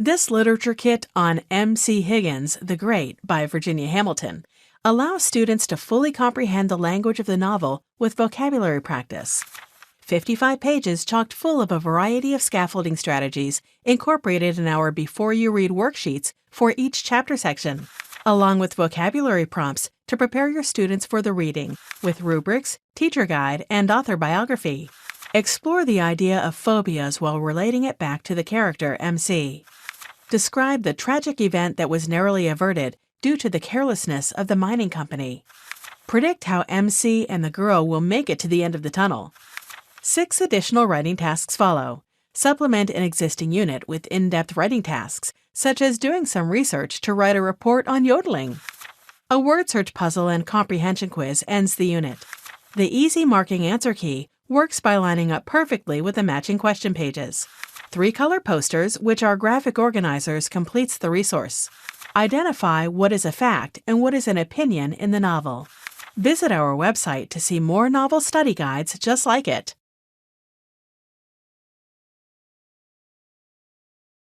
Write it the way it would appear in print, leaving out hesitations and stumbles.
This literature kit on M.C. Higgins, the Great by Virginia Hamilton allows students to fully comprehend the language of the novel with vocabulary practice. 55 pages chocked full of a variety of scaffolding strategies incorporated in our Before You Read worksheets for each chapter section, along with vocabulary prompts to prepare your students for the reading, with rubrics, teacher guide, and author biography. Explore the idea of phobias while relating it back to the character MC. Describe the tragic event that was narrowly averted due to the carelessness of the mining company. Predict how MC and the girl will make it to the end of the tunnel. 6 additional writing tasks follow. Supplement an existing unit with in-depth writing tasks, such as doing some research to write a report on yodeling. A word search puzzle and comprehension quiz ends the unit. The easy marking answer key works by lining up perfectly with the matching question pages. 3 color posters, which are graphic organizers, completes the resource. Identify what is a fact and what is an opinion in the novel. Visit our website to see more novel study guides just like it.